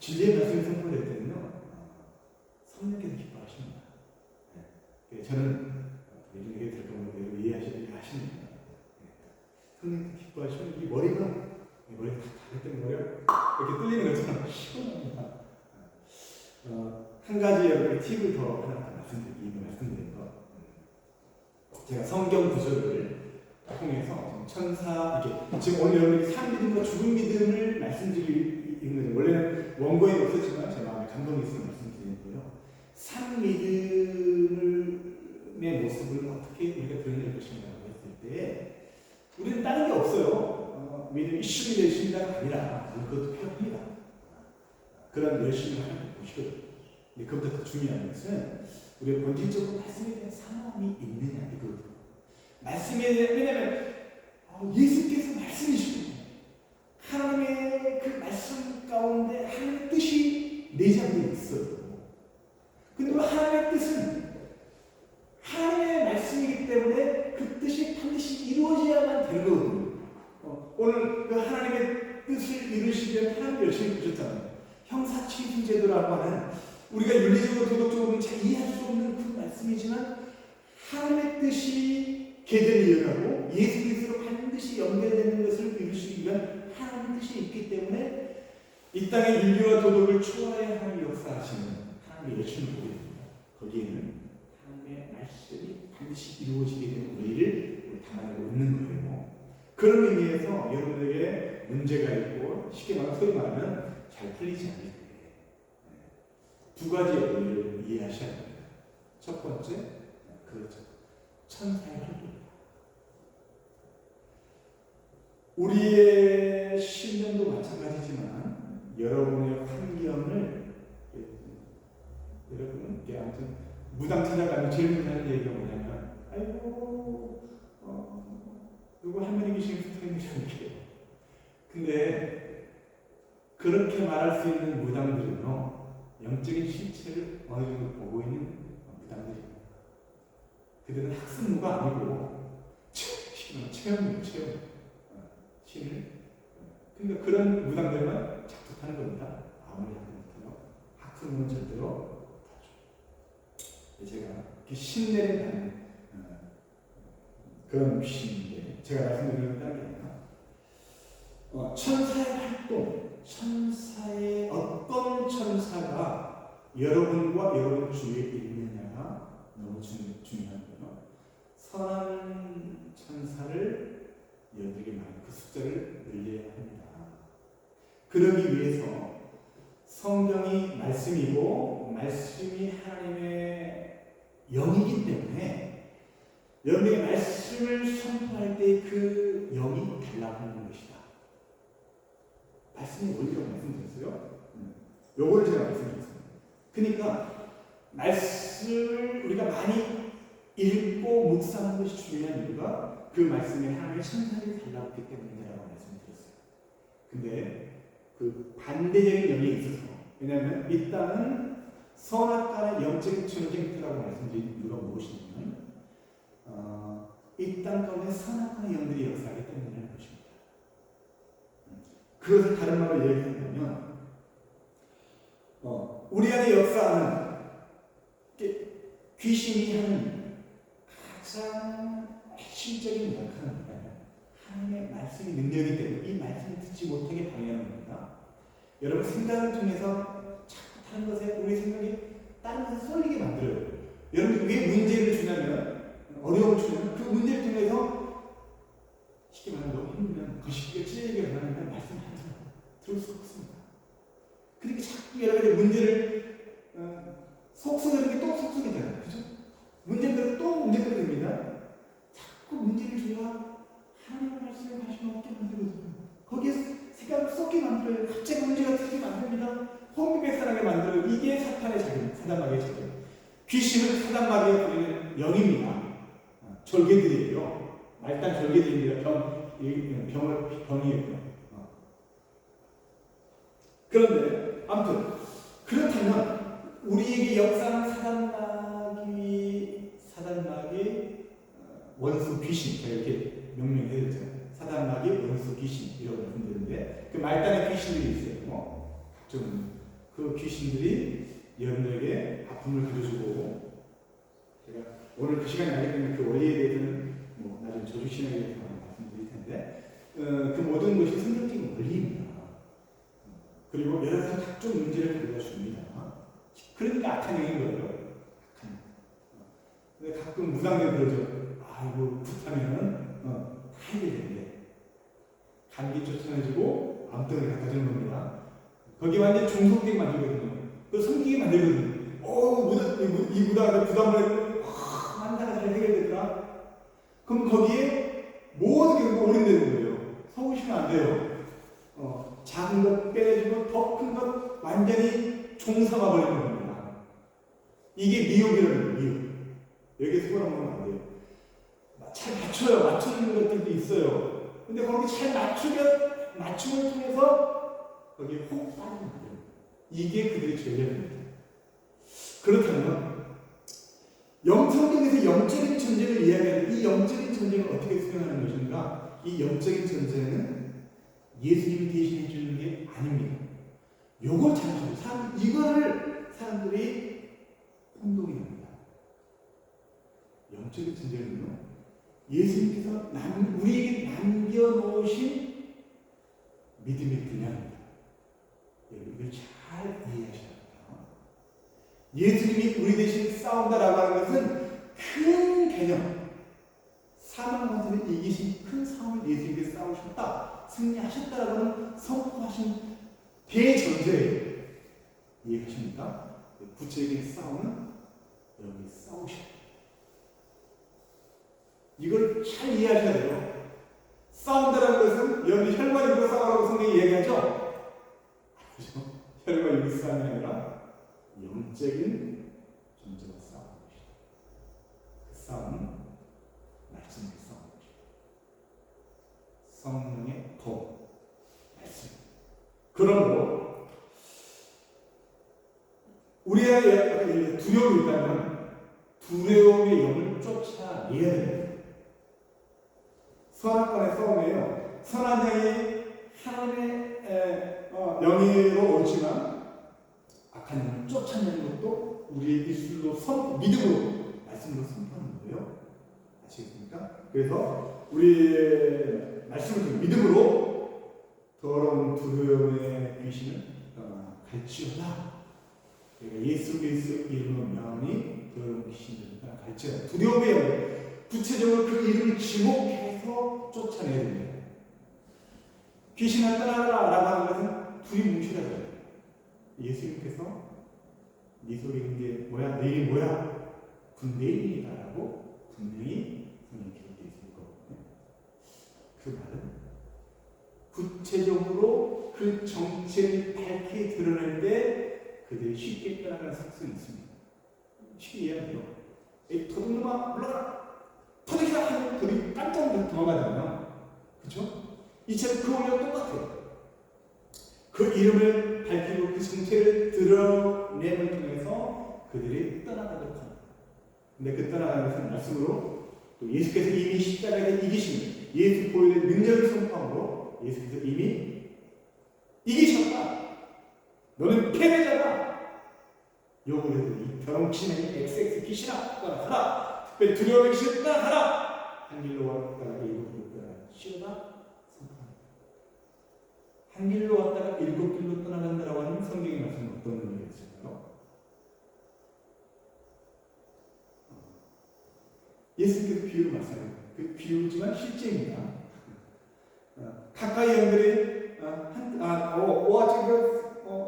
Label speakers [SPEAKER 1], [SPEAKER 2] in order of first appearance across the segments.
[SPEAKER 1] 진리의 말씀이 선포될 때는요, 성령께서 기뻐하십니다. 네. 저는 이런 얘기 들을까 여러분 이해하십니까? 성령께서 기뻐하시면 이 머리가 다 닿을 때 머리가 이렇게 뚫리는 것처럼 시원합니다. 한 가지 여러분의 팁을 더 하나 말씀드린 거. 제가 성경 구절을 통해서 천사, 이게 지금 오늘 여러분이 산 믿음과 죽은 믿음을 말씀드리는 거예요. 원래는 원고에는 없었지만 제 마음에 감동이 있어서 말씀드리는 거예요. 산 믿음의 모습을 어떻게 우리가 드러낼 것인가라고 했을 때 우리는 다른 게 없어요. 믿음이 이슈가 되신다가 아니라 그것도 필요합니다. 그런 열심을 하는 것이거든요. 근데 그것보다 더 중요한 것은 우리가 본질적으로 말씀에 대한 사모함이 있느냐 이거거든요. 말씀에 대한, 왜냐하면 예수께서 말씀이시고 하나님의 그 말씀 가운데 하나님의 뜻이 내장되어 있어요. 근데 그 하나님의 뜻은 하나님의 말씀이기 때문에 그 뜻이 반드시 이루어져야만 되는 거거든요. 오늘 그 하나님의 뜻을 이루시려면 하나님 열심히 보셨잖아요. 형사취수제도라고 하는 우리가 윤리적으로 도덕적으로 잘 이해할 수 없는 그 말씀이지만 하나님의 뜻이 계대를 이어가고 예수 그리스도로 반드시 연결되는 것을 이루시기 위한 하나님의 뜻이 있기 때문에 이 땅의 윤리와 도덕을 초월해야 하는 역사하시는 하나님의 열심을 보게 됩니다. 거기에는 하나님의 말씀이 반드시 이루어지게 되는 의의를 담아내고 있는 거예요. 그런 의미에서 여러분에게 문제가 있고 쉽게 말하면 소위 말하면 잘 풀리지 않을 때 두 가지의 의의를 이해하셔야 합니다. 첫 번째, 그렇죠. 천사의 활동입니다. 우리의 신념도 마찬가지지만 여러분의 환경을 여러분은 아무튼 무당 찾아가면 제일 못하는 얘기가 뭐냐면 아이고 누구 할머니 계시면 스타일이 좋게 근데 그렇게 말할 수 있는 무당들은요 영적인 실체를 어느 정도 보고 있는 무당들입니다. 그들은 학습무가 아니고 체험이에요. 신을. 그러니까 그런 무당들만 작두하는 겁니다. 아무리 못해도 학습무는 절대로 다죠. 제가 신내는 그런 귀신인데 제가 말씀드리는 게 아니라 천사의 활동, 천사의 어떤 천사가 여러분과 여러분 주위에 있느냐가 너무 중요한 거예요. 선한 천사를 여러분에게 많이 그 숫자를 늘려야 합니다. 그러기 위해서 성경이 말씀이고 말씀이 하나님의 영이기 때문에 여러분에게 말씀을 선포할 때 그 영이 달라붙는 것이다. 말씀이 원리라고 말씀드렸어요. 요거를 제가 말씀드렸습니다. 그러니까 말씀을 우리가 많이 읽고 묵상하는 것이 중요한 이유가 그 말씀에 하나님의 천사들이 달라붙기 때문이라고 말씀드렸어요. 근데 그 반대적인 영이 있어서 왜냐하면 이 땅은 선악간의 영적인 전쟁터라고 말씀드린 이유가 무엇이냐면 이 땅 가운데 선악간의 영들이 역사하기 때문이라는 것입니다. 그것을 다른 말로 얘기한다면 우리 안에 역사하는 귀신이 하는 가장 핵심적인 역할은 뭐냐면 하나님의 말씀이 능력이기 때문에 이 말씀을 듣지 못하게 방해하는 겁니다. 여러분 생각을 통해서 자꾸 다른 것에 우리 생각이 다른 것에 쏠리게 만들어요. 여러분 왜 문제를 주냐면 어려움을 주냐면 그 문제를 통해서 쉽게 말하면 너무 힘들면 그 쉽게 찔리게 하는 말씀을 안 들을 수가 없습니다. 그러니까 자꾸 여러 가지 문제를 속성을 또 속성이 되잖아요. 그죠? 문제대로 또 문제가 됩니다. 자꾸 문제를 줘야 하나님의 말씀을 다시 먹게 만들거든요. 거기에 생각을 쏟게 만들어요. 갑자기 문제가 터지게 만듭니다. 혼미백산하게 만들어요. 이게 사탄의 자금, 사단마귀의 자금. 귀신은 사단마귀가 부리는 영입니다. 절개들이에요. 말단 절개들입니다. 병이에요. 그런데 아무튼 그렇다면 우리에게 역사하는 사단마귀 원수 귀신 제가 이렇게 명명해드렸잖아요. 사단마귀 원수 귀신이라고 말씀드렸는데 그 말단의 귀신들이 있어요. 좀 그 귀신들이 여러분에게 아픔을 가져주고, 제가 오늘 그 시간이 나기 때문에 그 원리에 대해서는 뭐 나중에 조주신학에 대해서 말씀드릴 텐데, 그 모든 것이 성경적인 원리입니다. 그리고 여러 가지 각종 문제를 가져다 줍니다. 그러니까 악한 영인 거예요. 근데 가끔 무당들 그러죠. 이거 굿하면은 다 해결되는데, 감기 쫓아내주고 암덩이 갖다 주는 겁니다. 거기 완전 중성되게 만들거든요. 또 섬기게 만들거든요. 이 무당한테 부담을 했고 만나가지고 해결되더라. 그럼 거기에 모든 게 올인되는 거예요. 속으시면 안 돼요. 작은 것 빼내주고 더 큰 것 완전히 종삼아버리는 겁니다. 이게 미혹이라는 거예요. 미혹. 여기에 속아놓으면 안 돼요. 잘 맞춰요. 맞추는 것들도 있어요. 근데 거기 잘 맞춤을 통해서 거기에 혹 빠지는 거예요. 이게 그들의 전략입니다. 그렇다면 영성경에서 영적인 전쟁을 이야기하는 이 영적인 전쟁을 어떻게 수행하는 것인가? 이 영적인 전쟁은 예수님이 대신해 주는 게 아닙니다. 요걸 잘 아셔요. 이거를 사람들이 혼동이 합니다. 영적인 전쟁은요, 예수님께서 우리에게 남겨놓으신 믿음의 분야입니다. 이걸 잘 이해하셔야 합니다. 예수님이 우리 대신 싸운다라고 하는 것은 큰 개념, 사망권세를 이기신 큰 싸움을 예수님께서 싸우셨다, 승리하셨다라고 하는 선포하신 대전제예요. 이해하십니까? 구체적인 싸움은 여기 싸우셔야 돼요. 이걸 잘 이해하셔야 돼요. 싸운다라는 것은 여러분이 혈과 육으로 싸우라고 성경이 얘기하죠? 그렇죠? 혈과 육의 싸움이 아니라 영적인 존재와 싸우는 것이다. 그 싸움은 말씀의 싸움인 것이다. 성령의 도, 말씀. 그러므로 우리의 두려움이 있다면 두려움의 영을 쫓아내야 됩니다. 선악간의 싸움이에요. 선한 영이 하나님의 영예로 오지만 악한 영을 쫓아내는 것도 우리의 입술로 믿음으로 말씀으로 선포하는 거예요. 아시겠습니까? 그래서 우리의 말씀을 통해 믿음으로 더러운 두려움의 귀신을 갈지어다. 예수 그리스도 이름으로 명하니 더러운 귀신을 갈지어다. 두려움의 영, 구체적으로 그 이름을 지목해서 쫓아내야 됩니다. 귀신을 떠나라 라고 하는 것은 둘이 뭉치라고요. 예수님께서 네 속에 있는 게 뭐야? 내일이 뭐야? 군대인이다 라고 분명히 성경에 기록되어 있을 거거든요. 그 말은 구체적으로 그 정체를 밝히 드러낼 때 그들이 쉽게 떠나가는 속성이 있습니다. 쉽게 이해하면 돼요. 도둑놈아 올라가! 터득이다 하면 그들이 깜짝 놀라서 도망가잖아요. 그렇죠? 이처럼 그 원리와 똑같아요. 그 이름을 밝히고 그 정체를 드러냄을 통해서 그들이 떠나가도록 합니다. 근데 그 떠나가는 것은 말씀으로 또 예수께서 이미 십자가에 이기신 예수 보혈의 능력을 선포함으로 예수께서 이미 이기셨다. 너는 패배자다. 욕을 해도 이 병신의 XX 귀신아 떠나가라. 특별히 두려움의 귀신을 떠나가라. 한 길로 왔다가 일곱 길로 떠나가라. 싫어다? 한 길로 왔다가 일곱 길로 떠나간다라고 하는 성경의 말씀은 어떤 의미가 있을까요? 예수님께서 비유를 말씀해요. 그 비유지만 실제입니다. 가까이 형들이 지금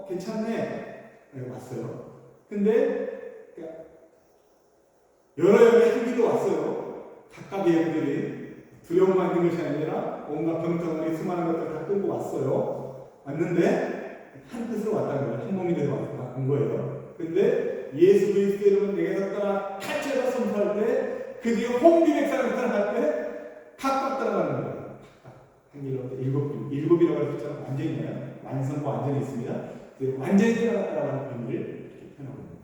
[SPEAKER 1] 괜찮네 왔어요. 근데 여러 형이 한 길로 왔어요. 가까이 형들이 두려움만 있는 것이 아니라 온갖 병덩어리 수많은 것들을 다 끌고 왔어요. 왔는데 한 뜻으로 왔다는 거예요. 한 몸이 돼서 온 거예요. 근데 예수 그리스도의 이름은 내게서 떠나 칼자가 선포할 때 그들이 홍비백산을 떠나갈 때 각각 떠나가는 거예요. 한 길로 일곱이라고 할 숫자가 완전히 있나요? 완성과 완전히 있습니다. 완전히 떠나갔다라고 하는 의미를 이렇게 표현하고 있습니다.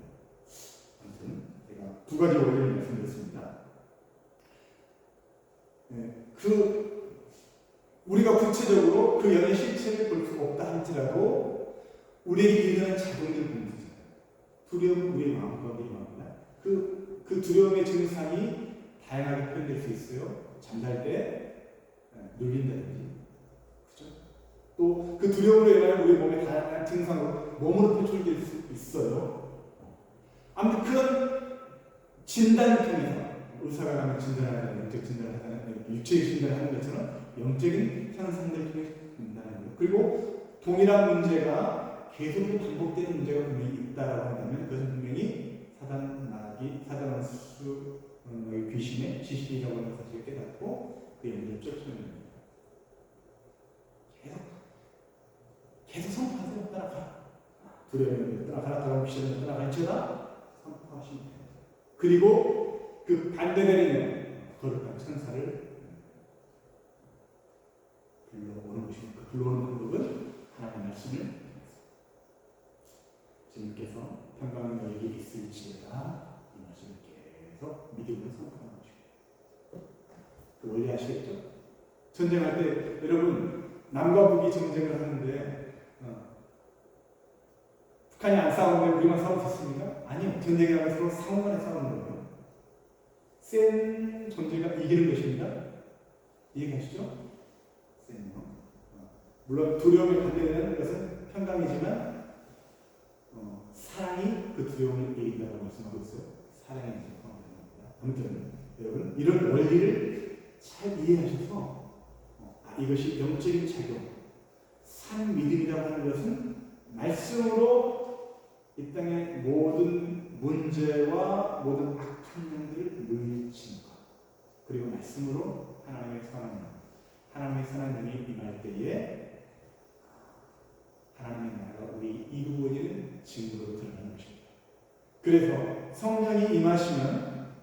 [SPEAKER 1] 아무튼 제가 두 가지 원리를 말씀드렸습니다. 우리가 구체적으로 그 영의 실체를 볼 수 없다 할지라도 우리에게 일어나는 작용들을 두려움은 우리의 마음 가운데 임합니다. 그 두려움의 증상이 다양하게 표현될 수 있어요. 잠잘 때 눌린다든지, 그죠? 또 그 두려움으로 인하여 우리 몸에 다양한 증상으로 몸으로 표출될 수 있어요. 아무튼 그런 진단을 통해서 의사가 가면 진단하는 영적 진단을 하는 육체의 진단을 하는 것처럼 영적인 현상들을 통해 진단하는 거예요. 그리고 동일한 문제가 계속 반복되는 문제가 분명히 있다라고 한다면 그것은 분명히 사단 마귀, 사단 수 귀신의 지식이라고 하는 사실을 깨닫고 그 영역을 쫓아내는 겁니다. 계속 선포하세요. 따라가. 두려움을 따라가라. 다가오기 시작하면 따라갈지어다. 선포하시면 됩니다. 그리고 그 반대되는 거룩한 천사를 불러오는 것입니다. 그 불러오는 방법은 하나님의 말씀을 주님께서 평강한 너에게 있을지어다. 이 말씀을 계속 믿음으로 선포하는 것입니다. 그 원리 아시겠죠? 전쟁할 때 여러분 남과 북이 전쟁을 하는데 북한이 안 싸우는데 우리만 싸웠었습니까? 아니요. 전쟁에 하면 서로 상호간에 싸우는 거예요. 센 존재가 이기는 것입니다. 이해가시죠? 센 거. 물론 두려움에 반대되는 것은 평강이지만 사랑이 그 두려움을 이긴다고 말씀하고 있어요. 사랑이 포함됩니다. 아무튼 여러분 이런 원리를 잘 이해하셔서 이것이 영적인 작용, 산 믿음이라고 하는 것은 말씀으로 이 땅의 모든 문제와 모든 악한 영들을 물리치는 것, 그리고 말씀으로 하나님의 선한 영이 임할 때에 하나님의 나라가 우리 이루어지는 증거로 드러나는 것입니다. 그래서 성령이 임하시면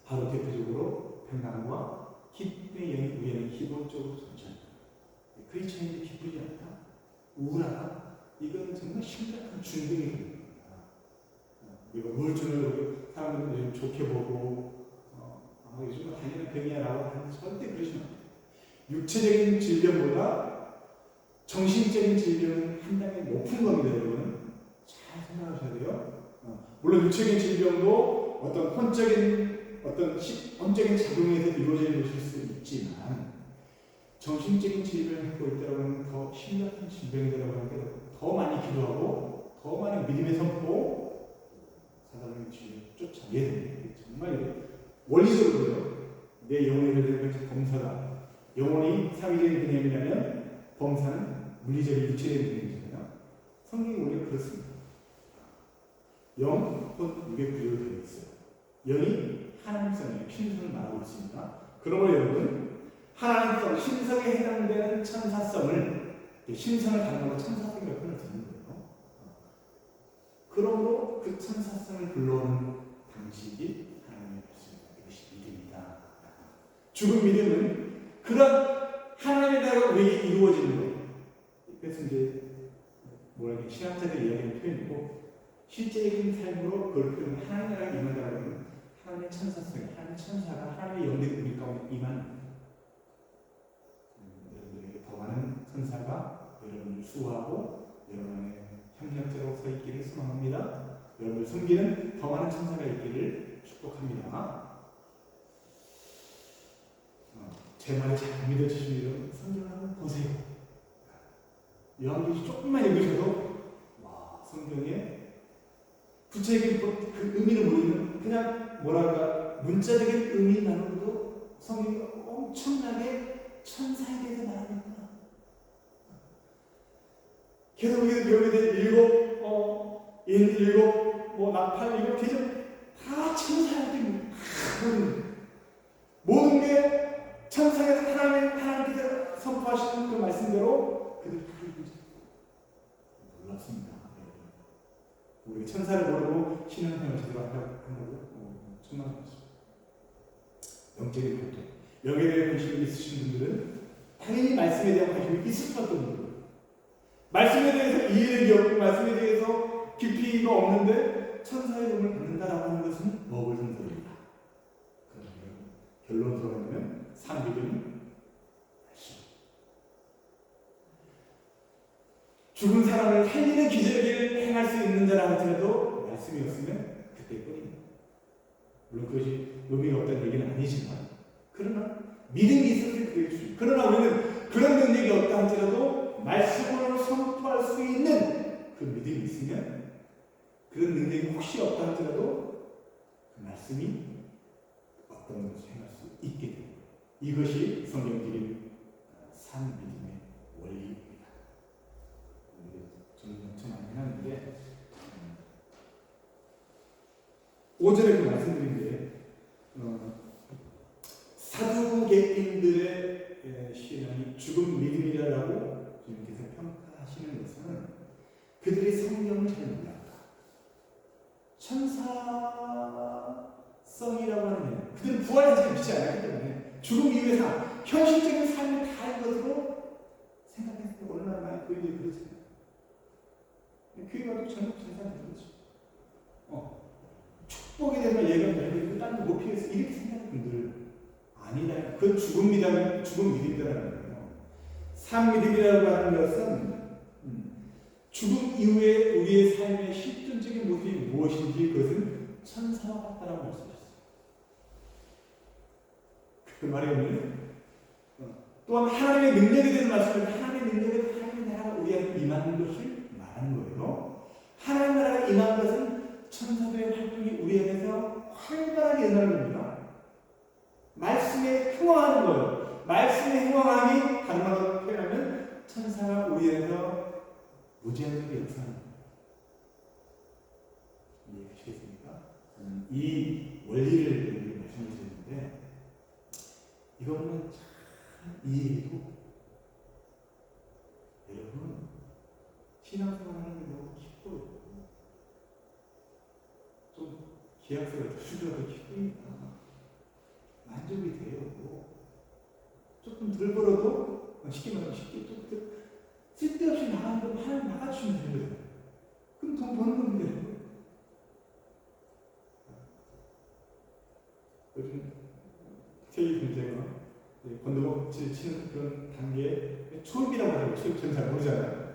[SPEAKER 1] 바로 대표적으로 평강과 기쁨의 영이 우리 안에 기본적으로 존재합니다. 크리스천인데 기쁘지 않다, 우울하다, 이건 정말 심각한 중병이 됩니다. 우리가 우울증을 사람들은 요즘 좋게 보고 요즘은 당연한 병이야라고 하는 절대 그러지 마세요. 육체적인 질병보다 정신적인 질병은 한 단계 높은 겁니다. 여러분 잘 생각하셔야 돼요. 물론 육체적인 질병도 어떤 혼적인 작용에서 이루어지는 것일 수 있지만 정신적인 질병을 갖고 있다면 더 심각한 질병이라고 하니까 더 많이 기도하고 더 많은 믿음의 선포, 사단의 진리를 쫓아내야 됩니다. 정말 원리적으로요. 내 영혼이 되는 것이 범사다. 영혼이 사회적인 개념이라면 범사는 물리적인 육체적인 개념이잖아요. 성경이 원래 그렇습니다. 영, 혼, 육의 구조로 되어 있어요. 영이 하나님성의 신성을 말하고 있습니다. 그러므로 여러분 하나님성, 신성에 해당되는 천사성을, 신성을 단어로 천사성이라고 표현을 듣는 거예요. 그러므로 그 천사성을 불러오는 방식이 하나님의 말씀입니다. 이것이 믿음이다. 죽은 믿음은 그런 하나님의 나라가 우리에게 이루어지는 거예요. 그래서 이제 신학자들의 이야기하는 표현이고 실제적인 삶으로 그걸 표현하면 하나님의 나라가 임한다고 하면 하나님의 천사성, 하나님의 천사가 하나님의 영들이 우리 가운데 임하는 여러분들에게 더 많은 천사가 여러분을 수호하고 여러분의 협력자로 서 있기를 소망합니다. 여러분을 섬기는 더 많은 천사가 있기를 축복합니다. 제 말을 잘 믿어주시면 성경을 한번 보세요. 요한계시 조금만 읽으셔도 와, 성경에 구체적인 그 의미를 모르면 그냥 뭐랄까 문자적인 의미만으로도 성경이 엄청나게 천사에 대해서 말하는구나. 계속해서 배우게 된 일곱, 나팔, 일곱 계절 다 천사한테 모든 게 천사에서 하나님께서 선포하시는 그 말씀대로 그들이 다 놀랍습니다. 우리 천사를 모르고 신앙생활을 제대로 한다고 정말 영적인 활동, 영에 대한 관심이 있으신 분들은 당연히 말씀에 대한 관심이 있을 수밖에 없는 거예요. 말씀에 대해서 이해력이 없고 말씀에 대해서 깊이가 없는데 천사의 도움을 받는다라고 하는 것은 먹을 선서입니다. 결론으로 들어가면 상비는 죽은 사람을 살리는 기적을 행할 수 있는 자라 할지라도 말씀에 말씀이었으면 그때뿐입니다. 물론 그것이 의미가 없다는 얘기는 아니지만, 그러나 믿음이 있어서 그럴 수 있습니다. 그러나 우리는 그런 능력이 없다 할지라도 말씀으로 선포할 수 있는 그 믿음이 있으면, 그런 능력이 혹시 없다 할지라도 그 말씀이 어떤 것을 행할 수 있게 됩니다. 이것이 성경적인 산 믿음의 원리입니다. 저는 좀 많이 하는데 5절에 그 말씀드린 게 사두개인들의 신앙이 죽은 믿음이라고 주님께서 평가하시는 것은 그들이 성경을 잘 몰랐다. 천사성이라고 하는 그들은 부활에 잘 믿지 않았기 때문에 죽음 이후의 삶, 현실적인 삶이 다인 것으로 생각했을 때 얼마나 많이 교인들이 그렇잖아요. 교회 가도 전국 전사되는 거죠. 축복에 대해서 얘기하면 되는데 딴 데 못 피해서 이렇게 생각하는 분들 아니다. 그건 죽은 믿음이라는 거예요. 산 믿음이라고 하는 것은 죽음 이후에 우리의 삶의 실존적인 모습이 무엇인지 그것은 천사와 같다라고 말씀하셨어요. 그 말이 뭐냐면 또한 하나님의 능력에 대해서 말씀하시면 하나님의 능력에 하나님의 나라가 우리한테 임하는 것을 말하는 거예요. 하나님의 나라가 임하는 것은 천사들의 활동이 우리 안에서 활발하게 일어나는 겁니다. 말씀에 흥황하는 거예요. 말씀에 흥황하니 다른 말로 표현하면 천사가 우리 안에서 무제한적인 역사는 이해하시겠습니까? 이 원리를 말씀드렸는데 이거는 참 이해해도 여러분 신앙생활하는 게 너무 기뻐요. 좀 계약서를 주더라도 기쁩니다. 만족이 돼요. 조금 덜 벌어도 쉽게 말하면 쉽게 쓸데없이 나가는 거 하나님 나가주시면 되거든요. 그럼 돈 버는 겁니다. 요즘 세계 경제가 건너고 치는 그런 단계에 초입이라고 하죠. 초입 저는 잘 모르잖아요.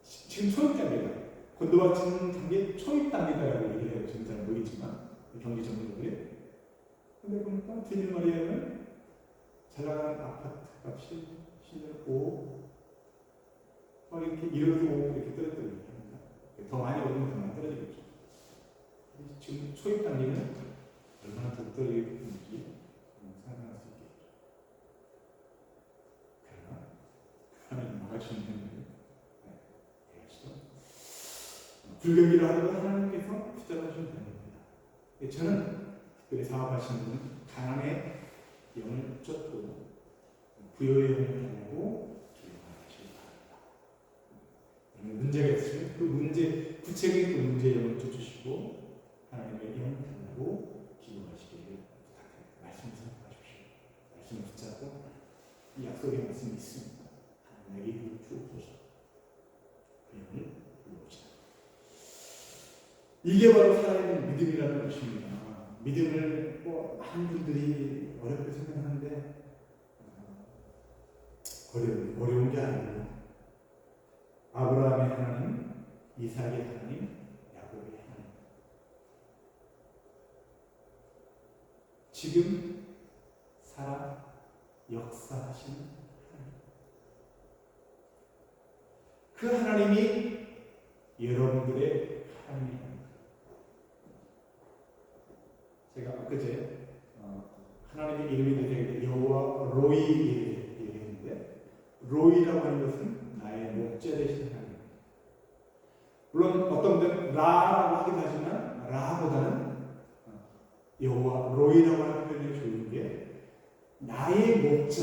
[SPEAKER 1] 지금 초입 단계다. 건너고 치는 단계 초입 단계다라고 얘기를 해요. 저는 잘 모르겠지만 경제 전문가들이. 근데 보니까 드릴 말이에요. 잘 나가는 아파트 값이 시내고 이렇게 1억이 5억 이렇게 떨어뜨리는 겁니다. 더 많이 오르면 더 많이 떨어지겠죠. 지금 초입 단계는 얼마나 더 떨어지는지 상상할 수 있겠죠. 그러나 하나님 막아주시는 분들은 이해하시죠? 불경기를 하다가 하나님께서 붙잡아주시면 되는 겁니다. 저는 특별히 사업하시는 분은 가난의 영을 쫓고 부여의 영을 달라고 문제가 있으면 그 문제, 구체적인 그 문제의 영을 쫓으시고 하나님의 영을 달라고 기도하시기를 부탁드립니다. 말씀을 선포하십시오. 말씀을 붙잡고 이 약속의 말씀이 있습니다. 하나님에게 이를 주옵소서. 그 영을 불러오시다. 이게 바로 살아있는 믿음이라는 것입니다. 믿음을 많은 분들이 어렵게 생각하는데 어려운 게 아니고 아브라함의 하나님, 이삭의 하나님, 야곱의 하나님. 지금 살아 역사하시는 하나님. 그 하나님이 여러분들의 하나님입니다. 제가 그제 하나님의 이름이 되게 여호와 로이 얘기했는데 로이라고 하는 것은 나의 목자 되신 하나님. 물론 어떤 분들은 라라고 하기도 하지만 라보다는 여호와 로이라고 하는 표현이 좋은 게 나의 목자,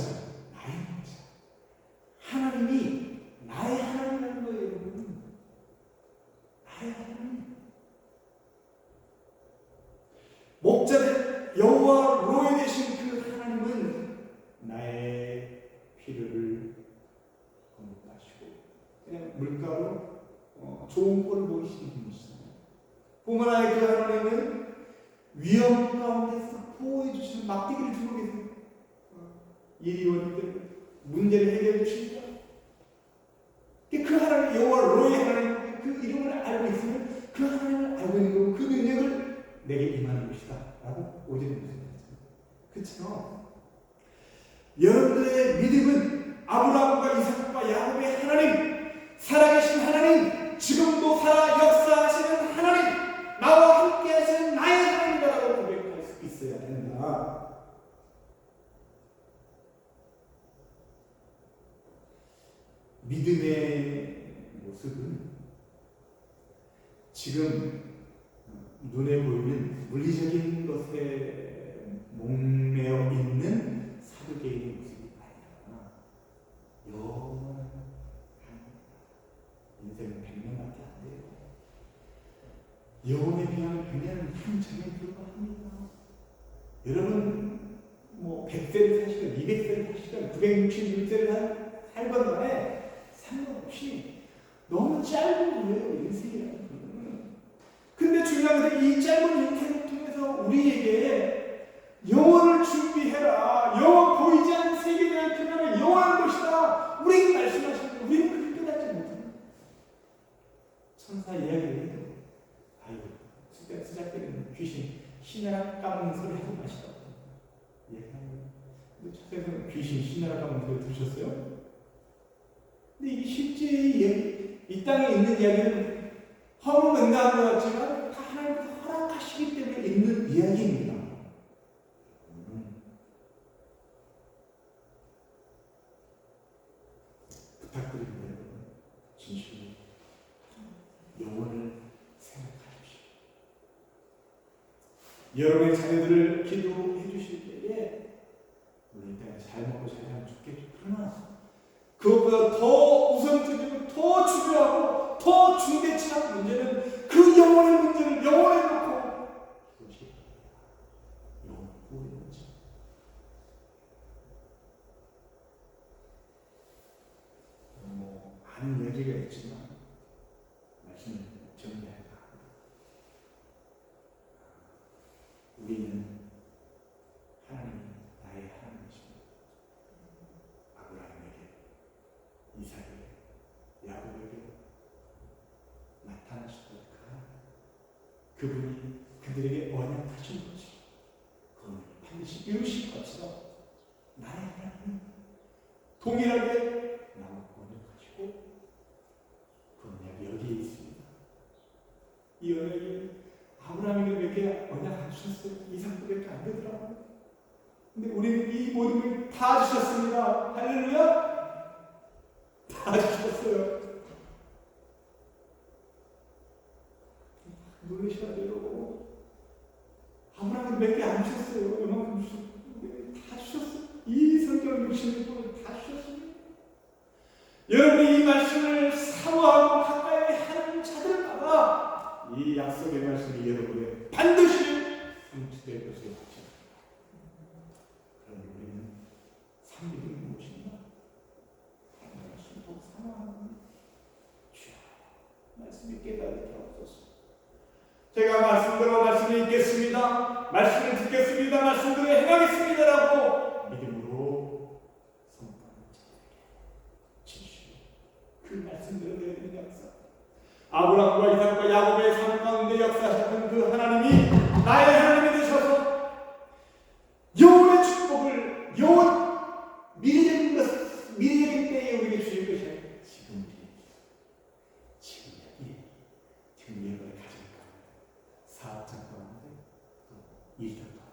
[SPEAKER 1] 나의 목자. 하나님이 나의 하나님이라는 거예요, 여러분. 나의 하나님. 목자된 여호와 로이 되신 그 하나님은 나의 필요를 공급하시고 그냥 물가로 좋은 꼴을 보이시는 분이시잖아요. 뿐만 아니라 그 하나님은 위험 가운데서 보호해 주시는 막대기를 주고 계세요. 일이 오는 때 문제를 해결해 주십니다. 그 하나님 여호와 로이 하나님 그 이름을 알고 있으면 그 하나님을 알고 있는 것이다 라고 오직은 말씀드렸습니다. 그렇죠? 여러분들의 믿음은 아브라함과 이삭과 야곱의 하나님, 살아계신 하나님, 지금도 살아 역사하시는 하나님, 나와 함께 하시는 나의 하나님이라고 고백할 수 있어야 된다. 믿음의 모습은 지금 눈에 보이는 물리적인 것에 목매어 있는 사두개인의 모습이 아니라 영원한 인생은 100년밖에 안 돼요. 영혼에 비하면 100년은 한참에 불과합니다. 여러분 100세를 사시든 200세를 사시든 966세를 살건 간에 상관없이 너무 짧은 거예요, 인생이라는 거는. 근데 중요한 것은 이 짧은 인생을 통해서 우리에게 영원을 준비해라, 영원 보이지 않는 세계를 그러면 영원한 것이다, 우리에게 말씀하시는데 우리는 그렇게 깨닫지 못합니다. 천사 이야기를 해도 수작되는 귀신 신나라 까먹는 소리 하고 마시다고 얘기합니다. 근데 첫째는 귀신 신나라 까먹는 소리 들으셨어요? 근데 이게 실제 이 땅에 있는 이야기는 허무맹랑한 것 같지만 다 하나님께서 허락하시기 때문에 있는 이야기입니다. 부탁드립니다, 여러분. 진실로 영혼을 생각하십시오. 여러분의 자녀들을 기도해 주실 때에 우리 이 땅에 잘 먹고 잘 살면 좋겠죠. 그러나 그것보다 더 우선적이고 더 중요하고 더 중대치한 문제는 그 영혼의 문제를 영혼에 놓고 그것이 영혼을 구하는 거죠. 많은 얘기가 있지만 말씀을 정리할까 합니다. 우리는 하나님이 나의 하나님이십니다. 아브라함에게, 이삭에게, 야곱에게 나타나셨던 그분이 그들에게 언약하신 것이 그분을 반드시 이루실 것이다. 나의 하나님 동일하게 나와 언약하시고 그 언약이 여기에 있습니다. 이 언약이 아브라함에게 몇 개 언약 안 주셨어요. 이삭밖에 안 되더라고요. 근데 우리는 이 모든 걸 다 주셨습니다. 할렐루야! 다 주셨어요. 놀라셔야 돼요. 아브라함은 몇 개 안 주셨어요. 이만큼 주셨어요. 다 주셨어요. 이 성경을 주시는 분을 다 주셨습니다. 여러분이 이 말씀을 사모하고 가까이 하는 자들마다 이 약속의 말씀이 여러분의 반드시 성취될 것을 확신합니다. 그럼 우리는 삶이 무엇인가? 말씀을 더 사모하는 주여 말씀이 깨달게 하옵소서. 제가 말씀대로 말씀을 읽겠습니다. 말씀을 듣겠습니다. 말씀대로 행하겠습니다라고 믿음으로 선포하는 자들에게 진실 그 말씀대로 내리는 역사, 아브라함과 이삭과 야곱의 삶 가운데 역사하셨던 그 하나님이 나의 하나님이 되셔서 영원의 축복을 미래적인 것, 미래적인 때에 우리에게 주실 것이야. 지금 여기에 지금 여러분의 가정 가운데, 사업장 가운데, 또 일터 가운데